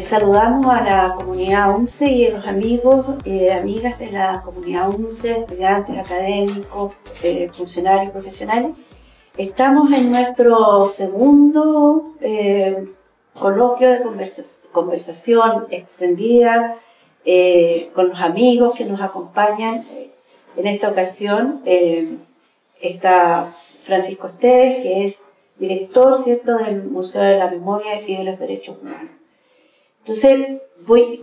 Saludamos a la comunidad UNCE y a los amigos y amigas de la comunidad UNCE, estudiantes, académicos, funcionarios profesionales. Estamos en nuestro segundo coloquio de conversación extendida con los amigos que nos acompañan. En esta ocasión está Francisco Esteves, que es director, ¿cierto?, del Museo de la Memoria y de los Derechos Humanos. Entonces,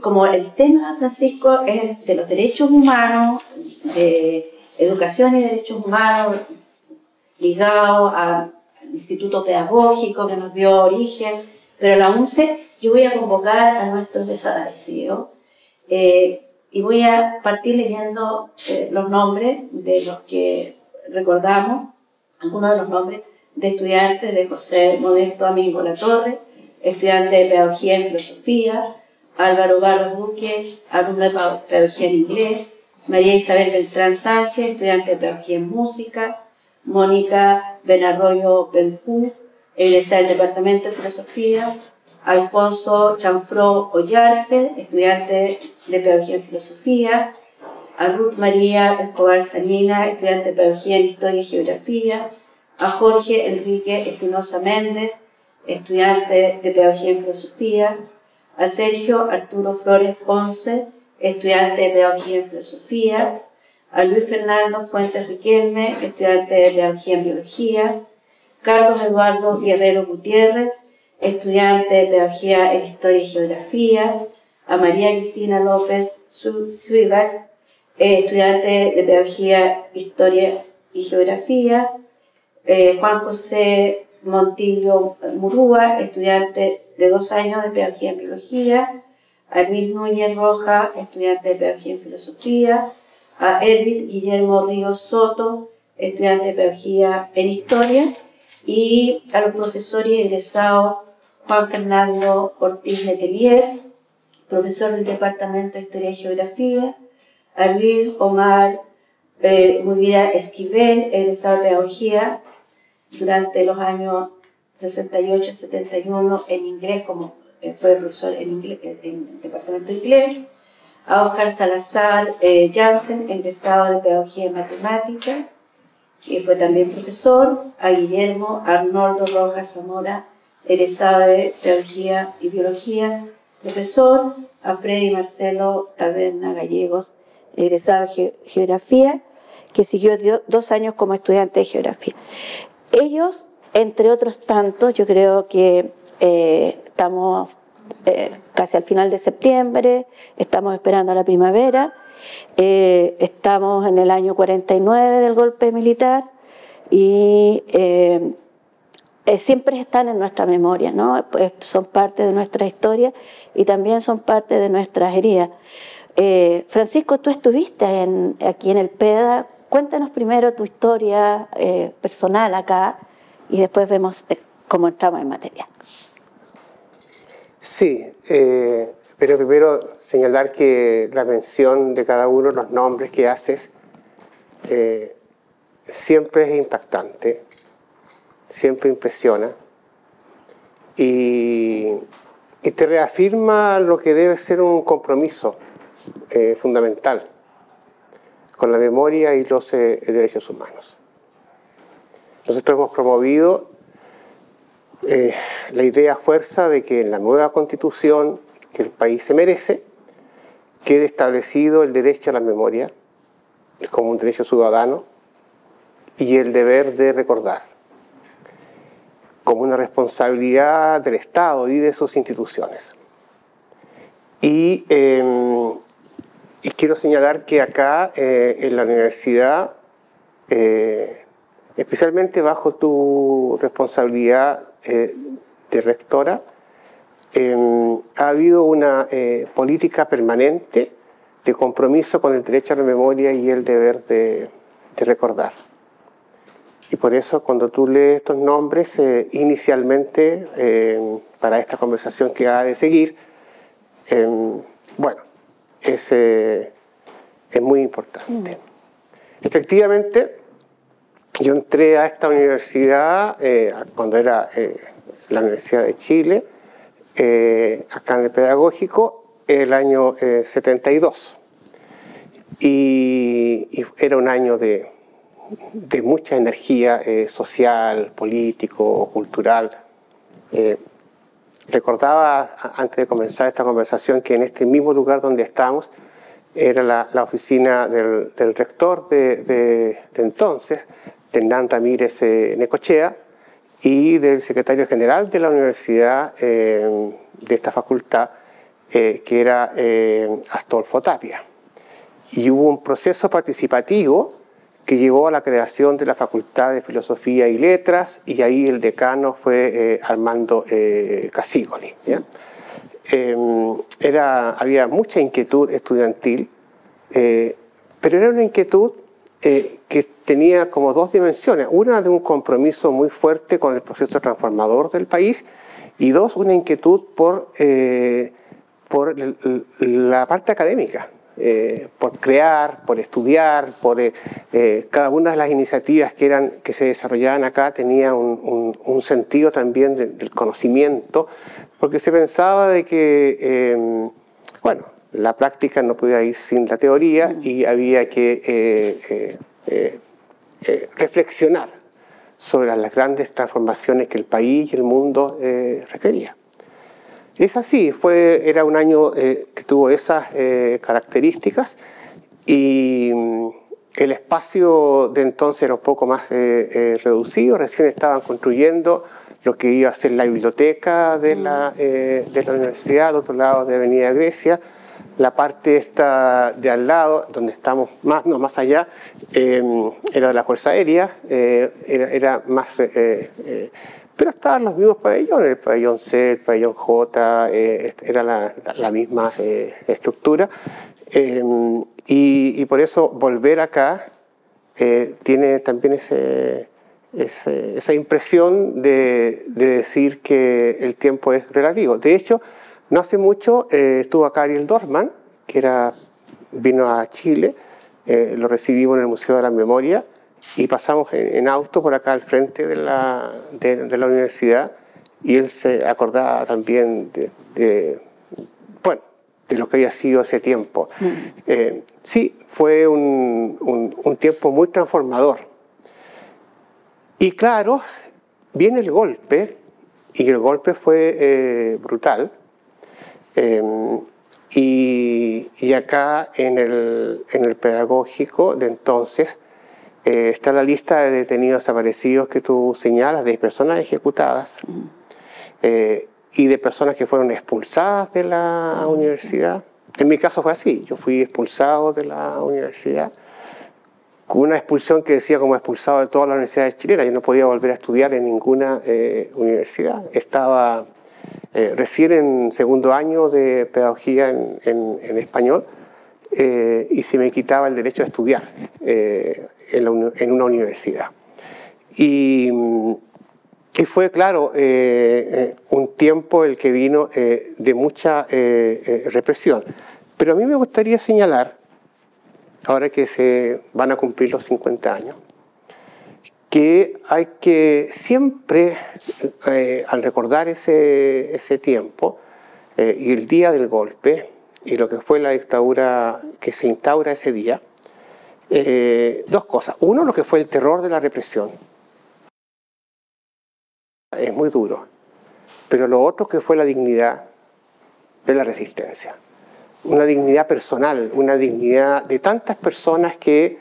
como el tema, Francisco, es de los derechos humanos, de educación y derechos humanos, ligado al Instituto Pedagógico que nos dio origen, pero la UNCE, yo voy a convocar a nuestros desaparecidos y voy a partir leyendo los nombres de los que recordamos, algunos de los nombres de estudiantes de José Modesto Amigo Latorre, estudiante de Pedagogía en Filosofía, Álvaro Barros Duque, alumno de Pedagogía en Inglés, María Isabel Beltrán Sánchez, estudiante de Pedagogía en Música, Mónica Benarroyo Benjú, egresada del Departamento de Filosofía, Alfonso Chanfró Ollarse, estudiante de Pedagogía en Filosofía, a Ruth María Escobar Sanina, estudiante de Pedagogía en Historia y Geografía, a Jorge Enrique Espinosa Méndez, estudiante de Pedagogía en Filosofía, a Sergio Arturo Flores Ponce, estudiante de Pedagogía en Filosofía, a Luis Fernando Fuentes Riquelme, estudiante de Pedagogía en Biología, Carlos Eduardo Guerrero Gutiérrez, estudiante de Pedagogía en Historia y Geografía, a María Cristina López Suivac, estudiante de Pedagogía, Historia y Geografía, Juan José Montillo Murúa, estudiante de 2 años de Pedagogía en Biología, a Emil Núñez Roja, estudiante de Pedagogía en Filosofía, a Ervit Guillermo Ríos Soto, estudiante de Pedagogía en Historia, y a los profesores y egresados Juan Fernando Ortiz Letelier, profesor del Departamento de Historia y Geografía, a Luis Omar Murguía Esquivel, egresado de Pedagogía durante los años 68-71 en inglés, como fue profesor en el Departamento de Inglés, a Oscar Salazar Jansen, egresado de Pedagogía en Matemática, que fue también profesor, a Guillermo Arnoldo Rojas Zamora, egresado de Pedagogía y Biología, profesor, a Freddy Marcelo Taberna Gallegos, egresado de Geografía, que siguió 2 años como estudiante de Geografía. Ellos, entre otros tantos, yo creo que estamos casi al final de septiembre, estamos esperando a la primavera, estamos en el año 49 del golpe militar y siempre están en nuestra memoria, ¿no? Pues son parte de nuestra historia y también son parte de nuestras heridas. Francisco, tú estuviste aquí en el PEDA. Cuéntanos primero tu historia personal acá y después vemos cómo entramos en materia. Sí, pero primero señalar que la mención de cada uno de los nombres que haces siempre es impactante, siempre impresiona y te reafirma lo que debe ser un compromiso fundamental con la memoria y los derechos humanos. Nosotros hemos promovido la idea fuerza de que en la nueva Constitución que el país se merece quede establecido el derecho a la memoria como un derecho ciudadano y el deber de recordar como una responsabilidad del Estado y de sus instituciones. Y quiero señalar que acá en la universidad, especialmente bajo tu responsabilidad de rectora, ha habido una política permanente de compromiso con el derecho a la memoria y el deber de recordar. Y por eso cuando tú lees estos nombres, inicialmente, para esta conversación que ha de seguir, bueno, es muy importante. Efectivamente, yo entré a esta universidad cuando era la Universidad de Chile, acá en el pedagógico el año 72. Y era un año de mucha energía social, político, cultural. Recordaba antes de comenzar esta conversación que en este mismo lugar donde estamos era la oficina del rector de entonces, de Hernán Ramírez Necochea, y del secretario general de la universidad, de esta facultad, que era Astolfo Tapia. Y hubo un proceso participativo que llevó a la creación de la Facultad de Filosofía y Letras, y ahí el decano fue Armando Casígoli, ¿ya? Había mucha inquietud estudiantil, pero era una inquietud que tenía como dos dimensiones. Una, de un compromiso muy fuerte con el proceso transformador del país, y dos, una inquietud por la parte académica. Por crear, por estudiar, por cada una de las iniciativas que se desarrollaban acá tenía un sentido también del conocimiento, porque se pensaba de que, bueno, la práctica no podía ir sin la teoría y había que reflexionar sobre las grandes transformaciones que el país y el mundo requería. Es así, era un año que tuvo esas características, y el espacio de entonces era un poco más reducido. Recién estaban construyendo lo que iba a ser la biblioteca de la universidad, al otro lado de Avenida Grecia. La parte esta de al lado, donde estamos más allá, era de la Fuerza Aérea, era más... pero estaban los mismos pabellones, el pabellón C, el pabellón J, era la misma estructura. Y por eso volver acá tiene también esa impresión de decir que el tiempo es relativo. De hecho, no hace mucho estuvo acá Ariel Dorfman, que vino a Chile, lo recibimos en el Museo de la Memoria, y pasamos en auto por acá al frente de la universidad, y él se acordaba también de lo que había sido ese tiempo. Sí, fue un tiempo muy transformador. Y claro, viene el golpe, y el golpe fue brutal. Y acá en el pedagógico de entonces está la lista de detenidos desaparecidos que tú señalas, de personas ejecutadas y de personas que fueron expulsadas de la universidad. En mi caso fue así, yo fui expulsado de la universidad, con una expulsión que decía como expulsado de todas las universidades chilenas. Yo no podía volver a estudiar en ninguna universidad. Estaba recién en segundo año de pedagogía en español, y se me quitaba el derecho a estudiar en una universidad. Y fue, claro, un tiempo el que vino de mucha represión. Pero a mí me gustaría señalar, ahora que se van a cumplir los 50 años, que hay que siempre, al recordar ese tiempo y el día del golpe, y lo que fue la dictadura que se instaura ese día, dos cosas. Uno, lo que fue el terror de la represión. Es muy duro. Pero lo otro, que fue la dignidad de la resistencia. Una dignidad personal, una dignidad de tantas personas que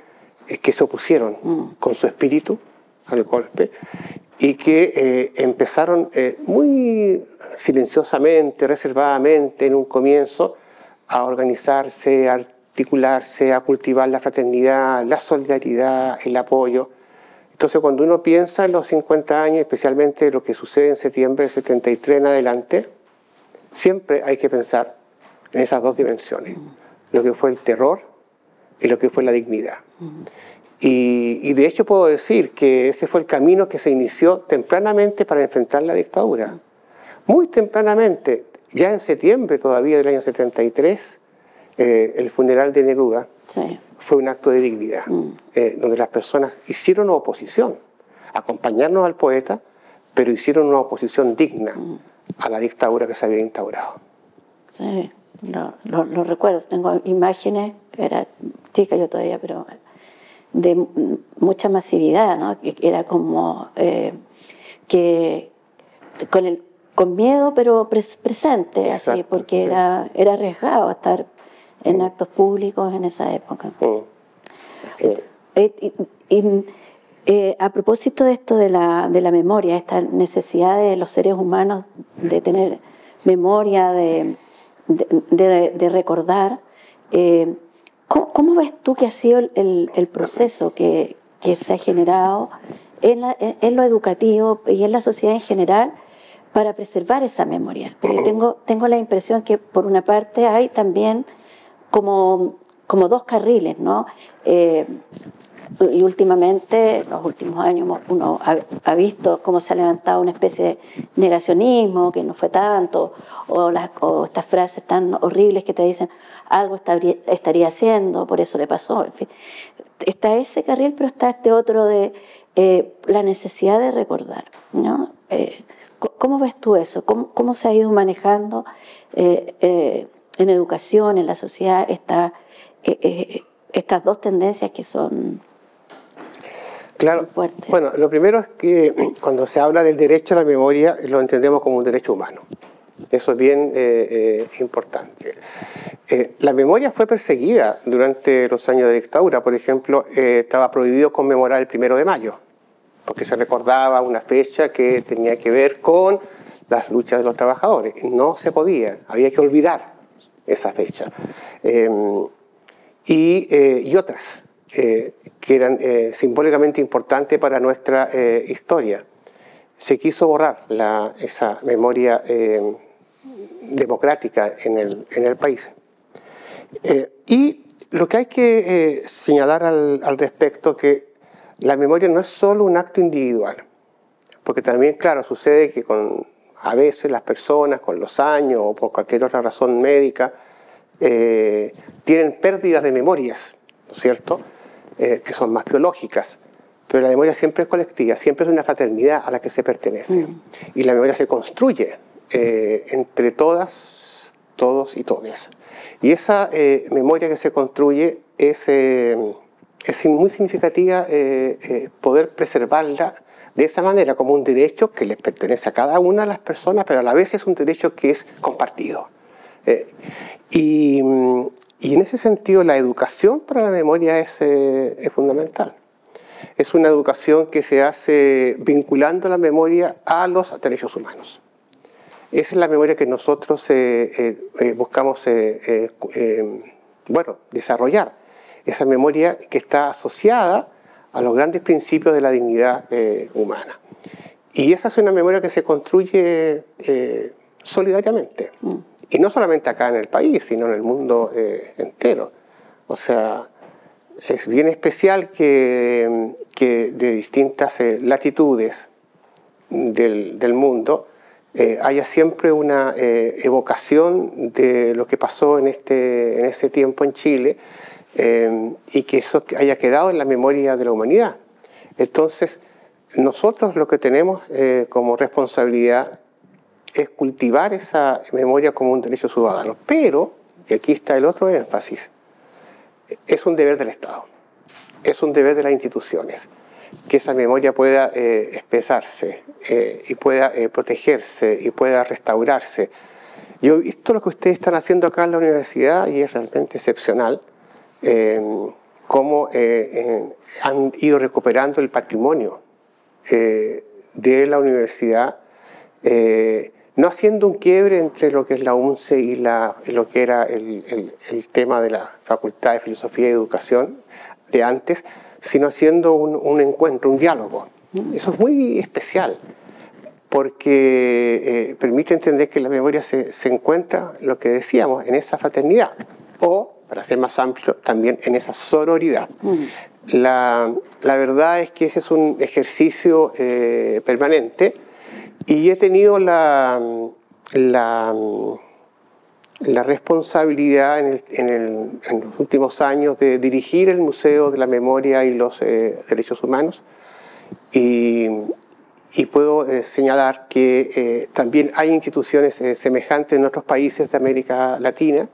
se opusieron con su espíritu al golpe, y que empezaron muy silenciosamente, reservadamente en un comienzo, a organizarse, a articularse, a cultivar la fraternidad, la solidaridad, el apoyo. Entonces, cuando uno piensa en los 50 años, especialmente lo que sucede en septiembre del 73 en adelante, siempre hay que pensar en esas dos dimensiones, lo que fue el terror y lo que fue la dignidad. Y de hecho puedo decir que ese fue el camino que se inició tempranamente para enfrentar la dictadura. Muy tempranamente, ya en septiembre todavía del año 73, el funeral de Neruda fue un acto de dignidad, donde las personas hicieron oposición, acompañarnos al poeta, pero hicieron una oposición digna, a la dictadura que se había instaurado. Sí, lo recuerdo, tengo imágenes, era chica yo todavía, pero de mucha masividad, ¿no? Que era como que con miedo, pero presente, Exacto, así, porque sí. era arriesgado estar en actos públicos en esa época. Sí. A propósito de esto de la memoria, esta necesidad de los seres humanos de tener memoria, de recordar, ¿cómo ves tú que ha sido el proceso que se ha generado en lo educativo y en la sociedad en general para preservar esa memoria? Porque tengo la impresión que por una parte hay también como dos carriles, ¿no? Y últimamente, los últimos años, uno ha visto cómo se ha levantado una especie de negacionismo, que no fue tanto, o estas frases tan horribles que te dicen algo estaría haciendo, por eso le pasó. En fin, está ese carril, pero está este otro de la necesidad de recordar, ¿no? ¿Cómo ves tú eso? ¿Cómo se ha ido manejando en educación, en la sociedad, estas dos tendencias que son... Claro, bueno, lo primero es que cuando se habla del derecho a la memoria lo entendemos como un derecho humano. Eso es bien importante. La memoria fue perseguida durante los años de dictadura. Por ejemplo, estaba prohibido conmemorar el 1 de mayo, porque se recordaba una fecha que tenía que ver con las luchas de los trabajadores. No se podía, había que olvidar esa fecha. Y otras que eran simbólicamente importantes para nuestra historia. Se quiso borrar esa memoria democrática en el país. Y lo que hay que señalar al respecto, que la memoria no es solo un acto individual, porque también, claro, sucede que a veces las personas con los años o por cualquier otra razón médica tienen pérdidas de memorias, ¿no es cierto?, que son más biológicas, pero la memoria siempre es colectiva, siempre es una fraternidad a la que se pertenece. Y la memoria se construye entre todas, todos y todes. Y esa memoria que se construye es muy significativa poder preservarla de esa manera, como un derecho que les pertenece a cada una de las personas, pero a la vez es un derecho que es compartido. Y en ese sentido la educación para la memoria es fundamental. Es una educación que se hace vinculando la memoria a los derechos humanos. Esa es la memoria que nosotros buscamos desarrollar. Esa memoria que está asociada a los grandes principios de la dignidad humana. Y esa es una memoria que se construye solidariamente. Y no solamente acá en el país, sino en el mundo entero. O sea, es bien especial que de distintas latitudes del mundo haya siempre una evocación de lo que pasó en este tiempo en Chile y que eso haya quedado en la memoria de la humanidad. Entonces, nosotros lo que tenemos como responsabilidad es cultivar esa memoria como un derecho ciudadano. Pero, y aquí está el otro énfasis, es un deber del Estado, es un deber de las instituciones, que esa memoria pueda expresarse y pueda protegerse y pueda restaurarse. Yo he visto lo que ustedes están haciendo acá en la universidad y es realmente excepcional, cómo han ido recuperando el patrimonio de la universidad, no haciendo un quiebre entre lo que es la UNCE y lo que era el tema de la Facultad de Filosofía y Educación de antes, sino haciendo un encuentro, un diálogo. Eso es muy especial, porque permite entender que la memoria se encuentra, lo que decíamos, en esa fraternidad, o, para ser más amplio, también en esa sororidad. La verdad es que ese es un ejercicio permanente, y he tenido la responsabilidad en los últimos años de dirigir el Museo de la Memoria y los Derechos Humanos, y y puedo señalar que también hay instituciones semejantes en otros países de América Latina,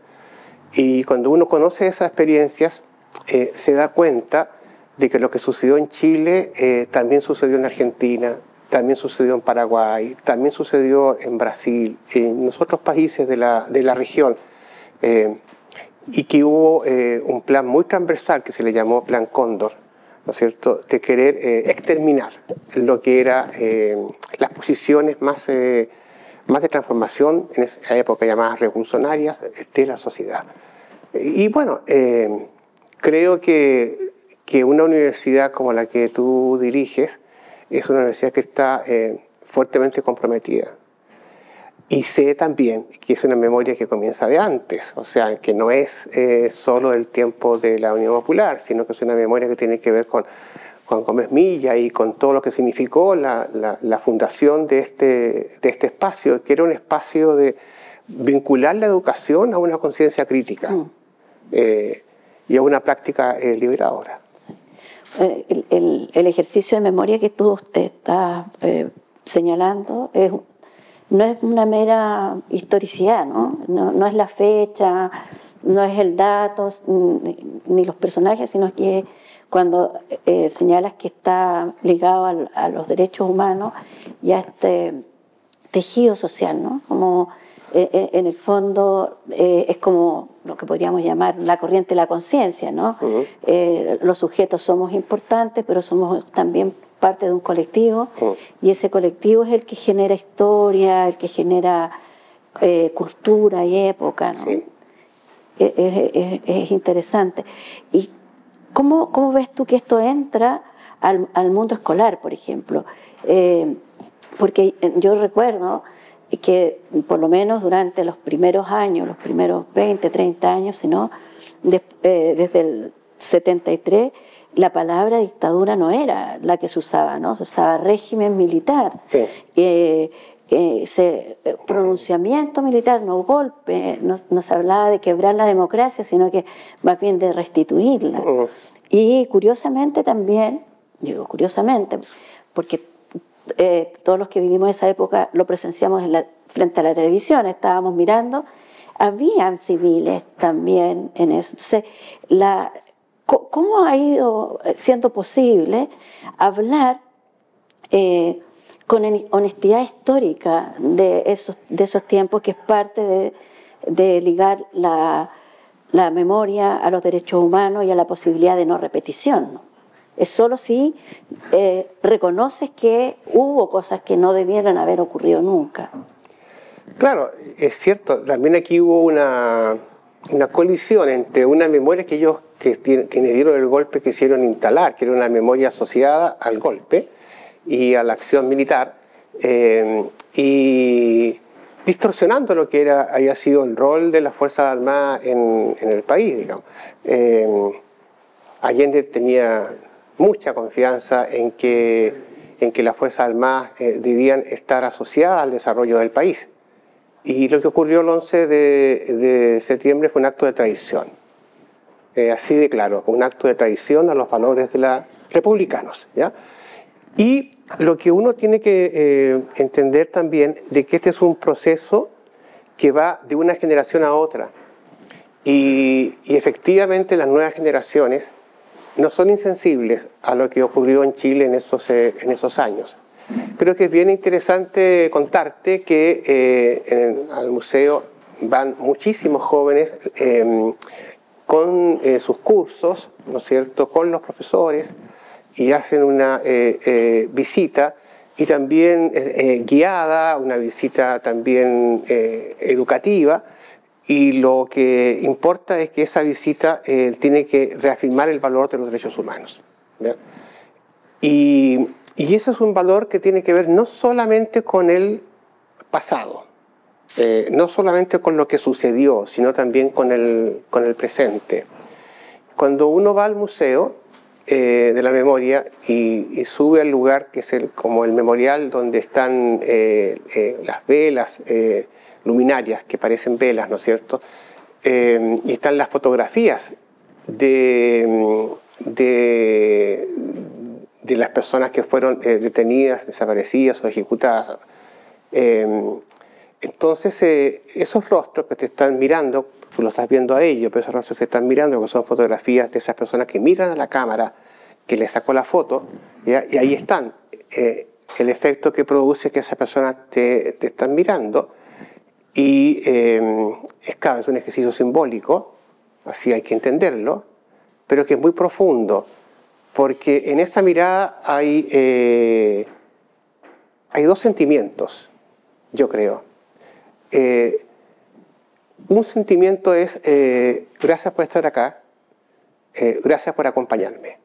y cuando uno conoce esas experiencias se da cuenta de que lo que sucedió en Chile también sucedió en Argentina, también sucedió en Paraguay, también sucedió en Brasil, en los otros países de la región, y que hubo un plan muy transversal que se le llamó Plan Cóndor, ¿no es cierto?, de querer exterminar lo que eran las posiciones más de transformación en esa época llamadas revolucionarias de la sociedad. Y bueno, creo que una universidad como la que tú diriges es una universidad que está fuertemente comprometida. Y sé también que es una memoria que comienza de antes, o sea, que no es solo el tiempo de la Unión Popular, sino que es una memoria que tiene que ver con Juan Gómez Milla y con todo lo que significó la fundación de este espacio, que era un espacio de vincular la educación a una conciencia crítica y a una práctica liberadora. El ejercicio de memoria que tú estás señalando no es una mera historicidad, ¿no? No es la fecha, no es el dato, ni los personajes, sino que cuando señalas que está ligado a los derechos humanos y a este tejido social, ¿no? Como en el fondo es como lo que podríamos llamar la corriente de la conciencia, ¿no? Los sujetos somos importantes, pero somos también parte de un colectivo, y ese colectivo es el que genera historia, el que genera cultura y época, ¿no? Sí. Es interesante. ¿Y cómo ves tú que esto entra al mundo escolar, por ejemplo? Porque yo recuerdo que por lo menos durante los primeros años, los primeros 20, 30 años, sino desde el 73, la palabra dictadura no era la que se usaba, ¿no? Se usaba régimen militar. Sí. Pronunciamiento militar, no golpe, no se hablaba de quebrar la democracia, sino que más bien de restituirla. Y curiosamente también, digo curiosamente, porque todos los que vivimos esa época lo presenciamos frente a la televisión, estábamos mirando, habían civiles también en eso. Entonces, ¿cómo ha ido siendo posible hablar con honestidad histórica de esos tiempos, que es parte de ligar la memoria a los derechos humanos y a la posibilidad de no repetición, ¿no? Es solo si reconoces que hubo cosas que no debieran haber ocurrido nunca. Claro, es cierto, también aquí hubo una colisión entre una memoria que ellos, quienes dieron el golpe, quisieron instalar, que era una memoria asociada al golpe y a la acción militar, y distorsionando lo que había sido el rol de las Fuerzas Armadas en el país, digamos. Allende tenía mucha confianza en que las Fuerzas Armadas debían estar asociadas al desarrollo del país. Y lo que ocurrió el 11 de septiembre fue un acto de traición. Así de claro, un acto de traición a los valores de los republicanos, ¿ya? Y lo que uno tiene que entender también de que este es un proceso que va de una generación a otra. Y efectivamente las nuevas generaciones no son insensibles a lo que ocurrió en Chile en esos años. Creo que es bien interesante contarte que al museo van muchísimos jóvenes con sus cursos, ¿no es cierto?, con los profesores, y hacen una visita, y también guiada, una visita también educativa, y lo que importa es que esa visita tiene que reafirmar el valor de los derechos humanos, ¿ya? Y eso es un valor que tiene que ver no solamente con el pasado, no solamente con lo que sucedió, sino también con el presente. Cuando uno va al museo de la memoria y sube al lugar que es como el memorial donde están las velas luminarias que parecen velas, ¿no es cierto? Y están las de las personas que fueron detenidas, desaparecidas o ejecutadas. Entonces, esos rostros que te están mirando, tú lo estás viendo a ellos, pero esos rostros que te están mirando, que son fotografías de esas personas que miran a la cámara, que les sacó la foto, ¿ya? Y ahí están. El efecto que produce que esas personas te están mirando, y claro, es un ejercicio simbólico, así hay que entenderlo, pero que es muy profundo, porque en esa mirada hay dos sentimientos, yo creo. Un sentimiento es gracias por estar acá, gracias por acompañarme.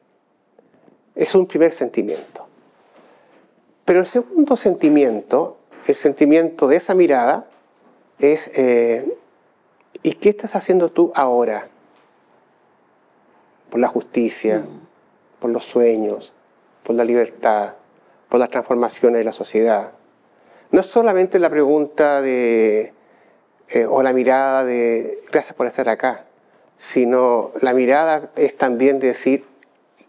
Es un primer sentimiento. Pero el segundo sentimiento, el sentimiento de esa mirada, es ¿y qué estás haciendo tú ahora? Por la justicia, por los sueños, por la libertad, por las transformaciones de la sociedad. No es solamente la pregunta o la mirada de gracias por estar acá, sino la mirada es también decir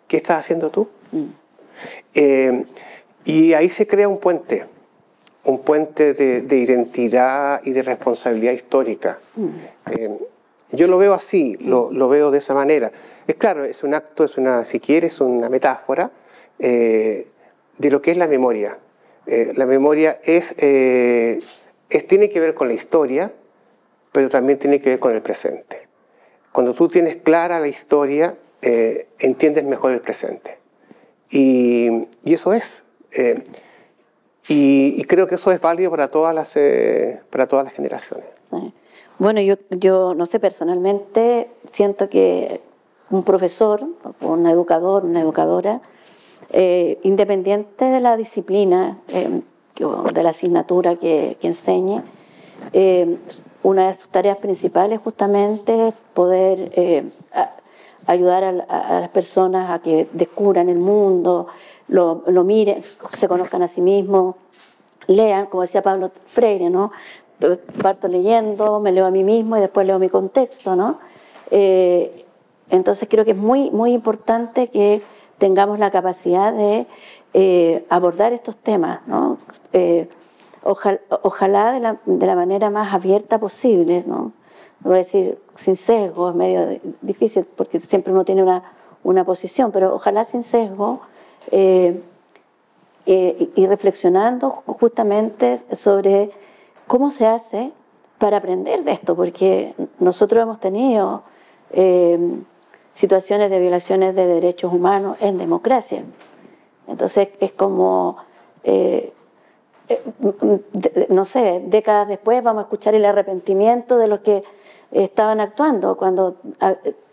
¿qué estás haciendo tú? Y ahí se crea un puente de identidad y de responsabilidad histórica. Yo lo veo así, lo veo de esa manera. Es claro, es un acto, si quieres, una metáfora de lo que es la memoria. La memoria tiene que ver con la historia, pero también tiene que ver con el presente. Cuando tú tienes clara la historia, entiendes mejor el presente. Y eso es. Y creo que eso es válido para todas las generaciones. Sí. Bueno, yo no sé, personalmente siento que un profesor, un educador, una educadora, independiente de la disciplina, de la asignatura que enseñe, una de sus tareas principales justamente es poder ayudar a las personas a que descubran el mundo, lo miren, se conozcan a sí mismos, lean, como decía Pablo Freire, ¿no? Parto leyendo, me leo a mí mismo y después leo mi contexto, ¿no? Entonces creo que es muy, muy importante que tengamos la capacidad de abordar estos temas, ¿no? Ojalá de la manera más abierta posible, ¿no? Voy a decir sin sesgo, es medio difícil porque siempre uno tiene una posición, pero ojalá sin sesgo y reflexionando justamente sobre cómo se hace para aprender de esto, porque nosotros hemos tenido situaciones de violaciones de derechos humanos en democracia. Entonces es como, no sé, décadas después vamos a escuchar el arrepentimiento de los que estaban actuando, cuando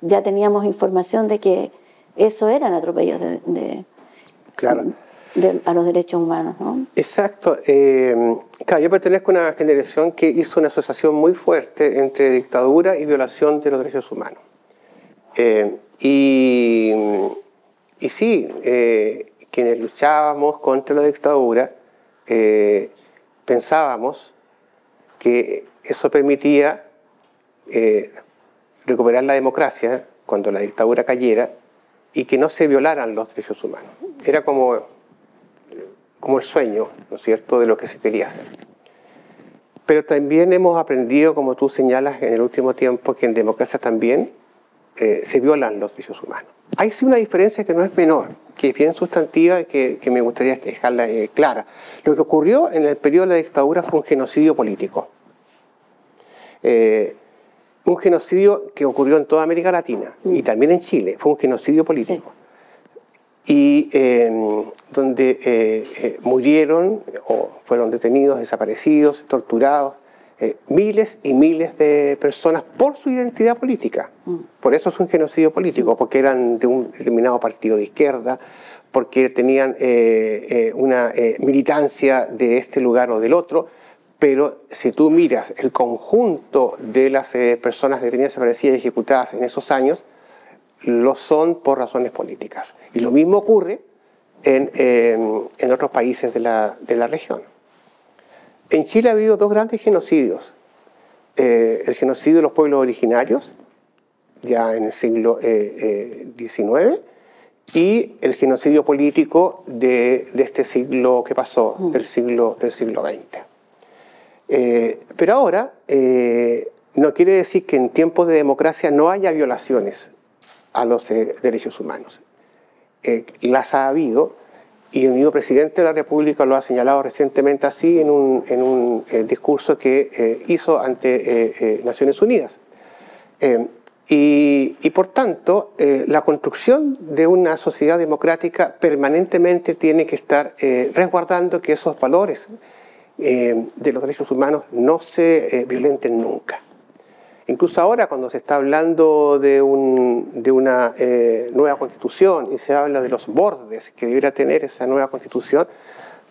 ya teníamos información de que eso eran atropellos claro. A los derechos humanos, ¿no? Exacto. Claro, yo pertenezco a una generación que hizo una asociación muy fuerte entre dictadura y violación de los derechos humanos. Y sí, quienes luchábamos contra la dictadura pensábamos que eso permitía recuperar la democracia cuando la dictadura cayera y que no se violaran los derechos humanos. Era como el sueño, ¿no es cierto?, de lo que se quería hacer. Pero también hemos aprendido, como tú señalas en el último tiempo, que en democracia también se violan los derechos humanos. Hay sí una diferencia que no es menor, que es bien sustantiva y que me gustaría dejarla clara. Lo que ocurrió en el periodo de la dictadura fue un genocidio político. Un genocidio que ocurrió en toda América Latina y también en Chile. Fue un genocidio político. Sí. Y donde murieron o fueron detenidos, desaparecidos, torturados, miles y miles de personas por su identidad política. Por eso es un genocidio político, porque eran de un determinado partido de izquierda, porque tenían una militancia de este lugar o del otro, pero si tú miras el conjunto de las personas detenidas, desaparecidas y ejecutadas en esos años, lo son por razones políticas. Y lo mismo ocurre en otros países de la región. En Chile ha habido dos grandes genocidios. El genocidio de los pueblos originarios, ya en el siglo XIX, y el genocidio político de este siglo que pasó, del siglo XX. Pero ahora no quiere decir que en tiempos de democracia no haya violaciones a los derechos humanos. Las ha habido, y el mismo presidente de la República lo ha señalado recientemente así en un discurso que hizo ante Naciones Unidas. Y por tanto, la construcción de una sociedad democrática permanentemente tiene que estar resguardando que esos valores de los derechos humanos no se violenten nunca. Incluso ahora, cuando se está hablando de una nueva constitución y se habla de los bordes que debería tener esa nueva constitución,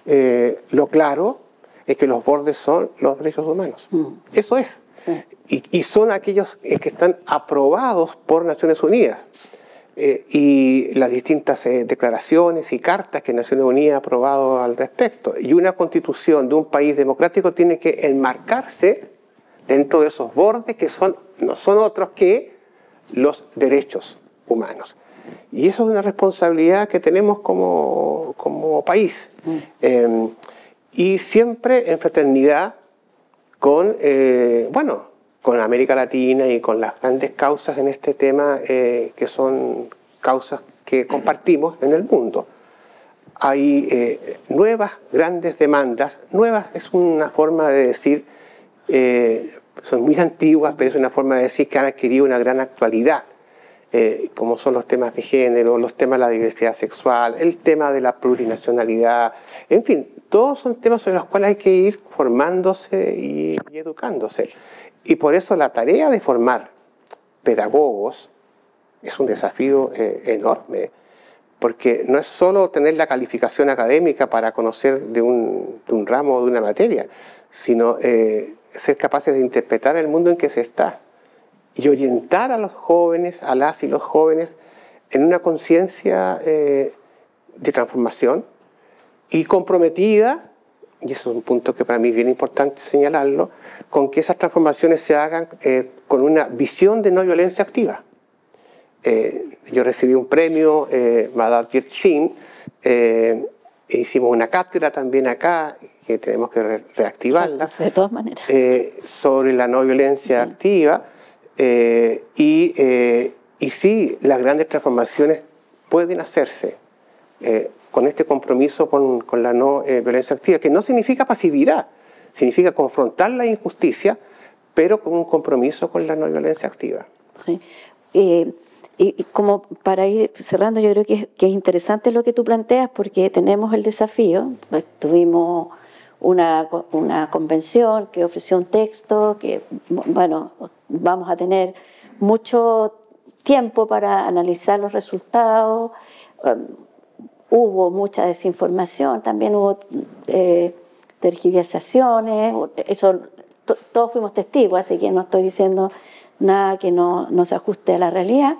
lo claro es que los bordes son los derechos humanos. Eso es. Sí. Y son aquellos que están aprobados por Naciones Unidas. Y las distintas declaraciones y cartas que Naciones Unidas ha aprobado al respecto. Y una constitución de un país democrático tiene que enmarcarse dentro de esos bordes que no son otros que los derechos humanos. Y eso es una responsabilidad que tenemos como país. Y siempre en fraternidad con América Latina y con las grandes causas en este tema, que son causas que compartimos en el mundo. Hay nuevas grandes demandas. Nuevas es una forma de decir, son muy antiguas, pero es una forma de decir que han adquirido una gran actualidad, como son los temas de género, los temas de la diversidad sexual, el tema de la plurinacionalidad, en fin, todos son temas sobre los cuales hay que ir formándose y educándose. Y por eso la tarea de formar pedagogos es un desafío enorme, porque no es solo tener la calificación académica para conocer de un ramo o de una materia, sino ser capaces de interpretar el mundo en que se está y orientar a los jóvenes, a las y los jóvenes, en una conciencia de transformación y comprometida, y eso es un punto que para mí es bien importante señalarlo, con que esas transformaciones se hagan con una visión de no violencia activa. Yo recibí un premio, Madad Yetsin, hicimos una cátedra también acá, que tenemos que reactivarla, de todas maneras, sobre la no violencia activa, y sí, las grandes transformaciones pueden hacerse con este compromiso con la no violencia activa, que no significa pasividad, significa confrontar la injusticia, pero con un compromiso con la no violencia activa. Sí. Y como para ir cerrando, yo creo que es interesante lo que tú planteas, porque tenemos el desafío, pues, tuvimos una convención que ofreció un texto, que bueno, vamos a tener mucho tiempo para analizar los resultados. Hubo mucha desinformación, también hubo tergiversaciones, eso todos fuimos testigos, así que no estoy diciendo nada que no se ajuste a la realidad,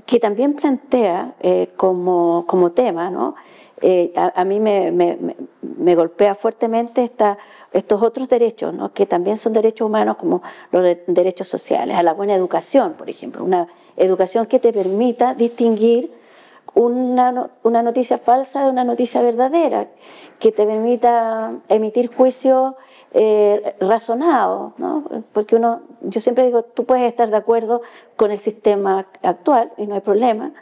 que también plantea como tema, ¿no? A mí me golpea fuertemente estos otros derechos, ¿no? Que también son derechos humanos, como los derechos sociales, a la buena educación, por ejemplo, una educación que te permita distinguir una noticia falsa de una noticia verdadera, que te permita emitir juicios razonados, ¿no? Porque yo siempre digo, tú puedes estar de acuerdo con el sistema actual y no hay problema,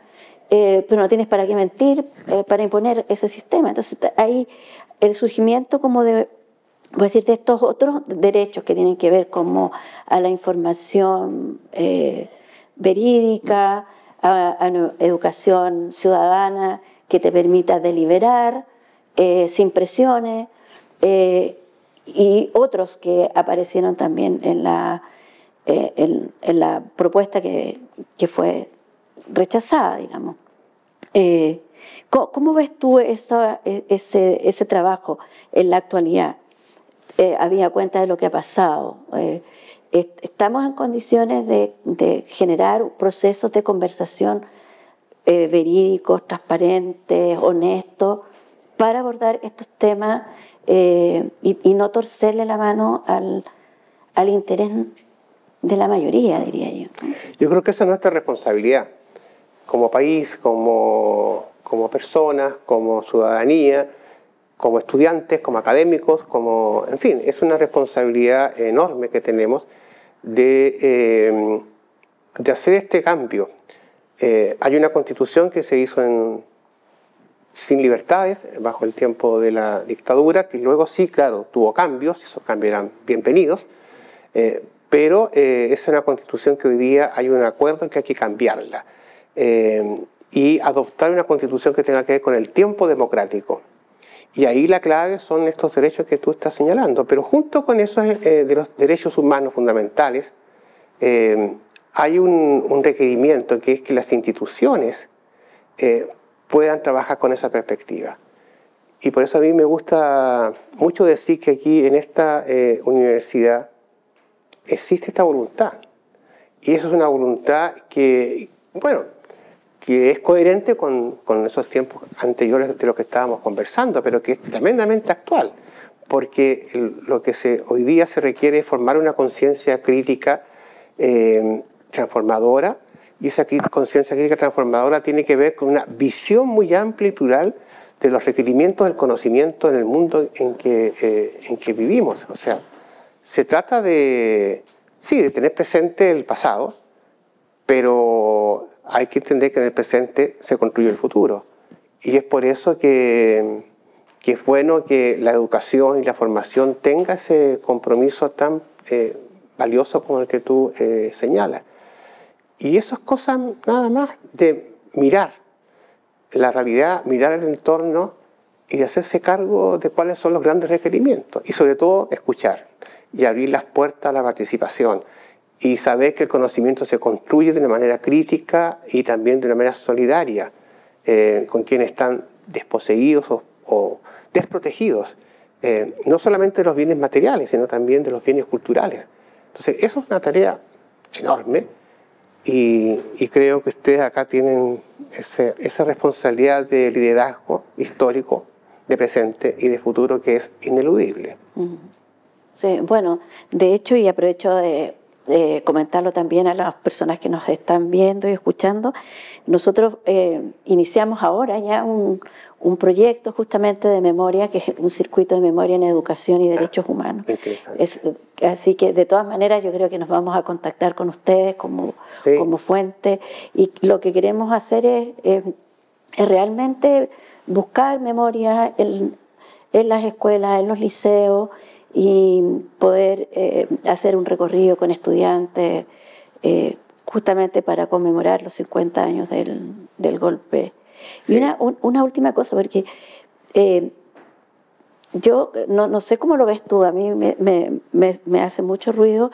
pero no tienes para qué mentir para imponer ese sistema. Entonces ahí el surgimiento como de estos otros derechos que tienen que ver como a la información verídica, a educación ciudadana que te permita deliberar sin presiones, y otros que aparecieron también en la propuesta que fue rechazada, digamos. ¿Cómo ves tú ese trabajo en la actualidad? Habida cuenta de lo que ha pasado, ¿estamos en condiciones de generar procesos de conversación verídicos, transparentes, honestos, para abordar estos temas y no torcerle la mano al interés de la mayoría, diría yo? Yo creo que esa es nuestra responsabilidad. como país, como personas, como ciudadanía, como estudiantes, como académicos, en fin, es una responsabilidad enorme que tenemos de hacer este cambio. Hay una constitución que se hizo sin libertades, bajo el tiempo de la dictadura, que luego sí, claro, tuvo cambios, y esos cambios eran bienvenidos, pero es una constitución que hoy día hay un acuerdo en que hay que cambiarla y adoptar una constitución que tenga que ver con el tiempo democrático. Y ahí la clave son estos derechos que tú estás señalando, pero junto con esos de los derechos humanos fundamentales, hay un requerimiento que es que las instituciones puedan trabajar con esa perspectiva. Y por eso a mí me gusta mucho decir que aquí en esta universidad existe esta voluntad. Y eso es una voluntad que, bueno, que es coherente con esos tiempos anteriores de lo que estábamos conversando, pero que es tremendamente actual, porque lo que hoy día se requiere es formar una conciencia crítica transformadora, y esa conciencia crítica transformadora tiene que ver con una visión muy amplia y plural de los requerimientos del conocimiento en el mundo en que vivimos. O sea, se trata de tener presente el pasado, pero hay que entender que en el presente se construye el futuro. Y es por eso que es bueno que la educación y la formación tenga ese compromiso tan valioso como el que tú señalas. Y eso es cosa nada más de mirar la realidad, mirar el entorno y de hacerse cargo de cuáles son los grandes requerimientos. Y sobre todo escuchar y abrir las puertas a la participación. Y saber que el conocimiento se construye de una manera crítica y también de una manera solidaria con quienes están desposeídos o desprotegidos, no solamente de los bienes materiales, sino también de los bienes culturales. Entonces, eso es una tarea enorme y creo que ustedes acá tienen esa responsabilidad de liderazgo histórico, de presente y de futuro que es ineludible. Sí, bueno, de hecho, y aprovecho de comentarlo también a las personas que nos están viendo y escuchando, nosotros iniciamos ahora ya un proyecto justamente de memoria, que es un circuito de memoria en educación y derechos humanos. Interesante. Así que de todas maneras yo creo que nos vamos a contactar con ustedes como fuente, y lo que queremos hacer es realmente buscar memoria en las escuelas, en los liceos, y poder hacer un recorrido con estudiantes justamente para conmemorar los 50 años del golpe. Sí. Y una última cosa, porque yo no sé cómo lo ves tú, a mí me hace mucho ruido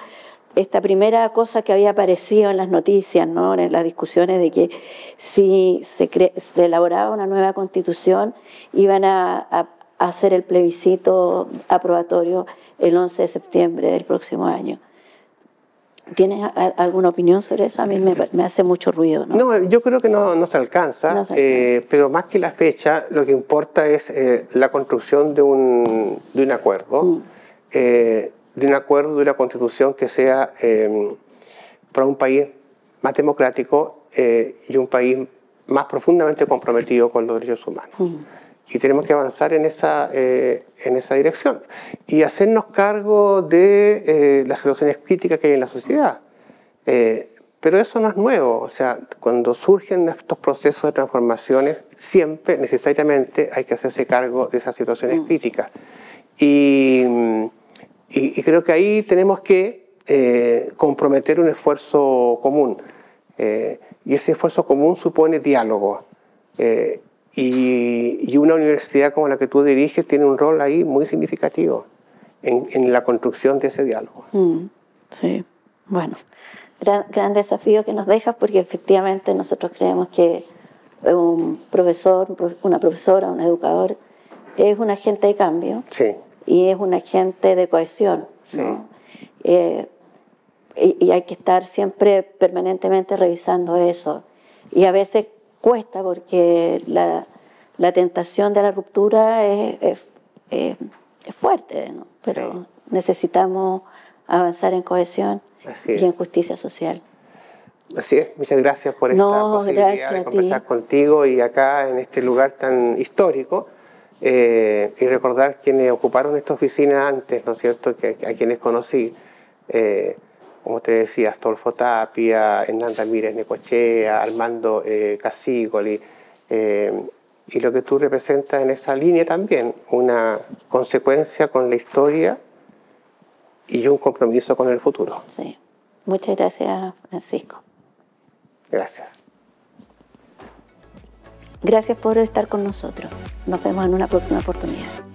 esta primera cosa que había aparecido en las noticias, ¿no? En las discusiones de que si se elaboraba una nueva constitución iban a hacer el plebiscito aprobatorio el 11 de septiembre del próximo año. ¿Tienes alguna opinión sobre eso? A mí me hace mucho ruido, ¿no? No, yo creo que no se alcanza, pero más que la fecha, lo que importa es la construcción de un acuerdo, de una constitución que sea para un país más democrático y un país más profundamente comprometido con los derechos humanos. Y tenemos que avanzar en esa dirección y hacernos cargo de las situaciones críticas que hay en la sociedad. Pero eso no es nuevo, o sea, cuando surgen estos procesos de transformaciones, siempre necesariamente hay que hacerse cargo de esas situaciones críticas. Y creo que ahí tenemos que comprometer un esfuerzo común. Y ese esfuerzo común supone diálogo. Y una universidad como la que tú diriges tiene un rol ahí muy significativo en la construcción de ese diálogo. Sí, bueno, gran desafío que nos dejas, porque efectivamente nosotros creemos que un profesor, una profesora, un educador es un agente de cambio. Sí. Y es un agente de cohesión, ¿no? Sí. Y hay que estar siempre permanentemente revisando eso. Y a veces cuesta porque la tentación de la ruptura es fuerte, ¿no? Pero necesitamos avanzar en cohesión y en justicia social. Así es, muchas gracias por esta posibilidad de conversar contigo y acá en este lugar tan histórico y recordar quienes ocuparon esta oficina antes, ¿no es cierto?, a quienes conocí, como te decía, Astolfo Tapia, Hernán Ramírez Necochea, Armando Casígoli, y lo que tú representas en esa línea también, una consecuencia con la historia y un compromiso con el futuro. Sí, muchas gracias, Francisco. Gracias. Gracias por estar con nosotros. Nos vemos en una próxima oportunidad.